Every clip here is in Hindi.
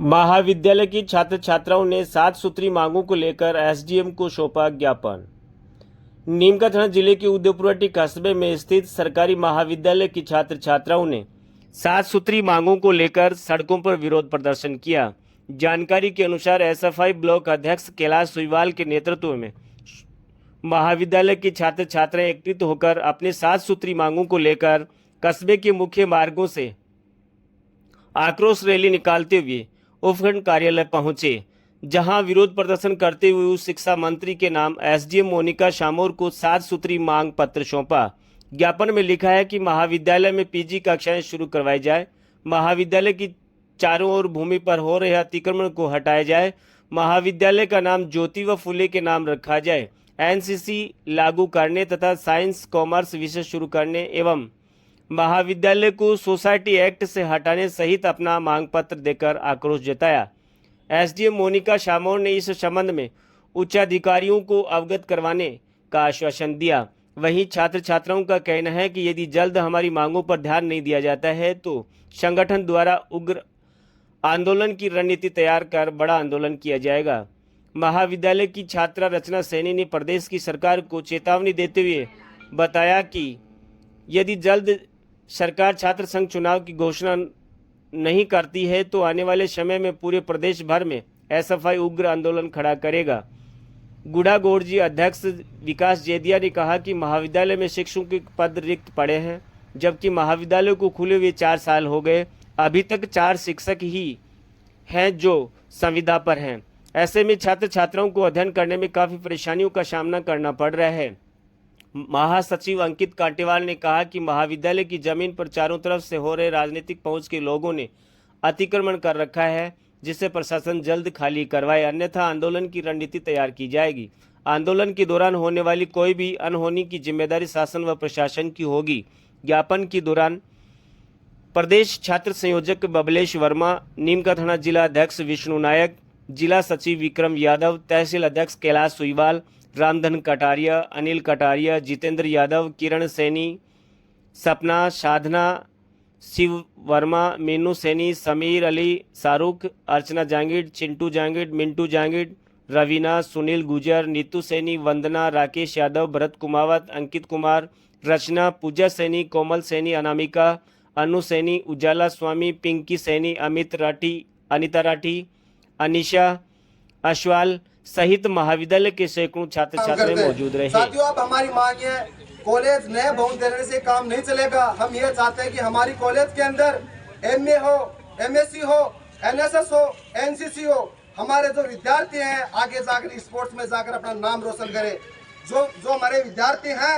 महाविद्यालय की छात्र छात्राओं ने 7 सूत्री मांगों को लेकर एसडीएम को सौंपा ज्ञापन। नीमका थाना जिले के उदयपुरहट्टी कस्बे में स्थित सरकारी महाविद्यालय की छात्र छात्राओं ने 7 सूत्री मांगों को लेकर सड़कों पर विरोध प्रदर्शन किया। जानकारी के अनुसार एसएफआई ब्लॉक अध्यक्ष कैलाश सुइवाल के नेतृत्व में महाविद्यालय की छात्र छात्राएं एकत्रित होकर अपने 7 सूत्री मांगों को लेकर कस्बे के मुख्य मार्गों से आक्रोश रैली निकालते हुए उपखंड कार्यालय पहुंचे, जहां विरोध प्रदर्शन करते हुए उस शिक्षा मंत्री के नाम एसडीएम मोनिका शामोर को 7 सूत्री मांग पत्र सौंपा। ज्ञापन में लिखा है कि महाविद्यालय में पीजी कक्षाएं शुरू करवाई जाए, महाविद्यालय की चारों ओर भूमि पर हो रहे अतिक्रमण को हटाया जाए, महाविद्यालय का नाम ज्योति व फुले के नाम रखा जाए, एनसीसी लागू करने तथा साइंस कॉमर्स विषय शुरू करने एवं महाविद्यालय को सोसाइटी एक्ट से हटाने सहित अपना मांग पत्र देकर आक्रोश जताया। एसडीएम मोनिका शामोर ने इस संबंध में उच्चाधिकारियों को अवगत करवाने का आश्वासन दिया। वहीं छात्र छात्राओं का कहना है कि यदि जल्द हमारी मांगों पर ध्यान नहीं दिया जाता है तो संगठन द्वारा उग्र आंदोलन की रणनीति तैयार कर बड़ा आंदोलन किया जाएगा। महाविद्यालय की छात्रा रचना सैनी ने प्रदेश की सरकार को चेतावनी देते हुए बताया कि यदि जल्द सरकार छात्र संघ चुनाव की घोषणा नहीं करती है तो आने वाले समय में पूरे प्रदेश भर में एसएफआई उग्र आंदोलन खड़ा करेगा। गुड़ा गोड़जी अध्यक्ष विकास जेदिया ने कहा कि महाविद्यालय में शिक्षकों के पद रिक्त पड़े हैं, जबकि महाविद्यालय को खुले हुए 4 साल हो गए, अभी तक 4 शिक्षक ही हैं जो संविदा पर हैं। ऐसे में छात्र छात्राओं को अध्ययन करने में काफ़ी परेशानियों का सामना करना पड़ रहा है। महासचिव अंकित कांटेवाल ने कहा कि महाविद्यालय की जमीन पर चारों तरफ से हो रहे राजनीतिक पहुंच के लोगों ने अतिक्रमण कर रखा है, जिसे प्रशासन जल्द खाली करवाए, अन्यथा आंदोलन की रणनीति तैयार की जाएगी। आंदोलन के दौरान होने वाली कोई भी अनहोनी की जिम्मेदारी शासन व प्रशासन की होगी। ज्ञापन के दौरान प्रदेश छात्र संयोजक बबलेश वर्मा, नीमका थाना जिला अध्यक्ष विष्णु नायक, जिला सचिव विक्रम यादव, तहसील अध्यक्ष कैलाश सुइवाल, रामधन कटारिया, अनिल कटारिया, जितेंद्र यादव, किरण सैनी, सपना, साधना, शिव वर्मा, मीनू सैनी, समीर अली, शाहरुख, अर्चना जांगिड, चिंटू जांगिड, मिंटू जांगिड, रवीना, सुनील गुजर, नीतू सैनी, वंदना, राकेश यादव, भरत कुमावत, अंकित कुमार, रचना, पूजा सैनी, कोमल सैनी, अनामिका, अनु सैनी, उजाला स्वामी, पिंकी सैनी, अमित राठी, अनिता राठी, अनिशा अश्वाल सहित महाविद्यालय के सैकड़ों छात्र छात्राएं मौजूद रहे। साथियों, अब हमारी मांग है, कॉलेज नए भवन देने से काम नहीं चलेगा। हम ये चाहते हैं कि हमारी कॉलेज के अंदर एमए हो, एमएससी हो, एनएसएस हो, एनसीसी हो, हमारे जो विद्यार्थी हैं आगे जाकर स्पोर्ट्स में जाकर अपना नाम रोशन करें। जो हमारे विद्यार्थी हैं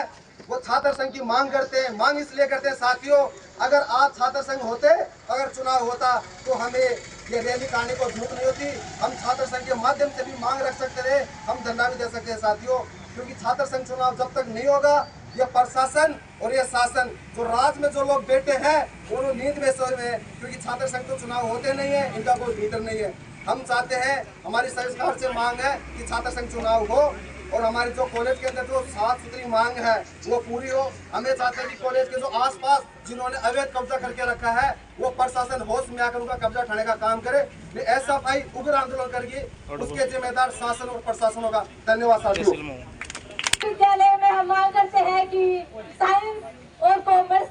वो छात्र संघ की मांग करते हैं। मांग इसलिए करते हैं साथियों, अगर आज छात्र संघ होते, अगर चुनाव होता तो हमें ये रैली काटने को जरूरत नहीं होती। हम छात्र संघ के माध्यम से भी मांग रख सकते थे, हम धरना भी दे सकते हैं साथियों, क्योंकि छात्र संघ चुनाव जब तक नहीं होगा ये प्रशासन और ये शासन जो राज में जो लोग बैठे हैं वो नींद में सोए हुए हैं, क्योंकि छात्र संघ तो चुनाव होते नहीं है, इनका कोई लीडर नहीं है। हम चाहते हैं, हमारी सरकार से मांग है कि छात्र संघ चुनाव हो और हमारे जो कॉलेज के अंदर जो 7 सूत्री मांग है वो पूरी हो। हमें चाहते हैं कि कॉलेज के जो आसपास जिन्होंने अवैध कब्जा करके रखा है वो प्रशासन होश में आकर उनका कब्जा उठाने का काम करे। एसएफआई उग्र आंदोलन करेगी, उसके जिम्मेदार शासन और प्रशासन होगा। धन्यवाद साथियों। विद्यालय में हम मांग करते हैं कि साइंस और कॉमर्स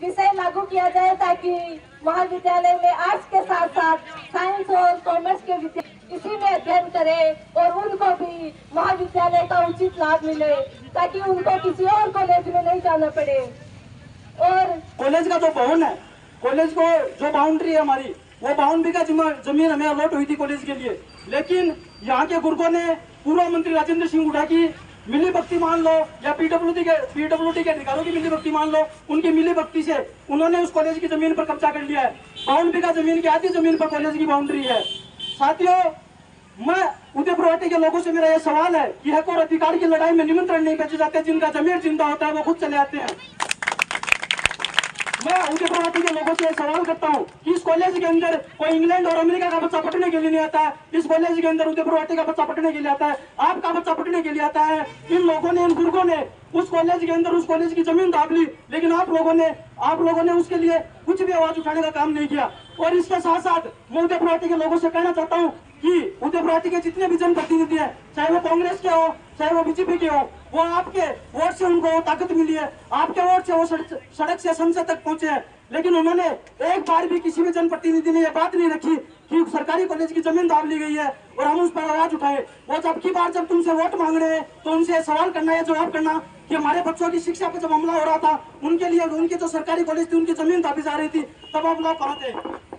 विषय लागू किया जाए, ताकि महाविद्यालय में आर्ट्स के साथ साथ साइंस और कॉमर्स के विद्यार्थी इसी में अध्ययन करें और उनको भी महाविद्यालय का उचित लाभ मिले, ताकि उनको किसी और कॉलेज में नहीं जाना पड़े। और कॉलेज का जो भवन है, कॉलेज को जो बाउंड्री है हमारी, वो बाउंड्री का जमीन हमें अलॉट हुई थी कॉलेज के लिए, लेकिन यहाँ के गुर्गों ने पूर्व मंत्री राजेंद्र सिंह हुड्डा की मिली भक्ति मान लो या पीडब्ल्यूडी के अधिकारियों की मिली भक्ति मान लो, उनकी मिली भक्ति से उन्होंने उस कॉलेज की जमीन पर कब्जा कर लिया है। बाउंड्री का जमीन की आधी जमीन पर कॉलेज की बाउंड्री है। साथियों, मैं उदयपुरहट्टी के लोगों से मेरा यह सवाल है कि हक और अधिकार की लड़ाई में निमंत्रण नहीं भेजे जाते, जिनका जमीर जिंदा होता है वो खुद चले आते हैं। मैं उदयपुरहट्टी के लोगों से सवाल करता हूं कि इस कॉलेज के अंदर कोई इंग्लैंड और अमेरिका का बच्चा पढ़ने के लिए नहीं आता है, इस कॉलेज के अंदर उदयपुरहट्टी का बच्चा पढ़ने के लिए आता है, आपका बच्चा पढ़ने के लिए आता है। इन लोगों ने, इन बुजुर्गों ने उस कॉलेज के अंदर उस कॉलेज की जमीन दाब ली, लेकिन आप लोगों ने उसके लिए कुछ भी आवाज उठाने का काम नहीं किया। और इसके साथ साथ मैं उदयपुर के लोगों से कहना चाहता हूँ कि उदयपुर के जितने भी जनप्रतिनिधि हैं, चाहे वो कांग्रेस के हो चाहे वो बीजेपी के हो, वो आपके वोट से उनको ताकत मिली है, आपके वोट से वो सड़क से संसद तक पहुंचे हैं। लेकिन उन्होंने एक बार भी किसी भी जनप्रतिनिधि ने ये बात नहीं रखी कि सरकारी कॉलेज की जमीन दाब ली गई है और हम उस पर आवाज उठाए। वो जब की बार जब तुमसे वोट मांग रहे हैं तो उनसे सवाल करना है, जवाब करना कि हमारे बच्चों की शिक्षा पर जब हमला हो रहा था उनके लिए, उनके जो सरकारी कॉलेज थी उनकी जमीन दाबी जा रही थी, तब आप लोग कहाँ थे?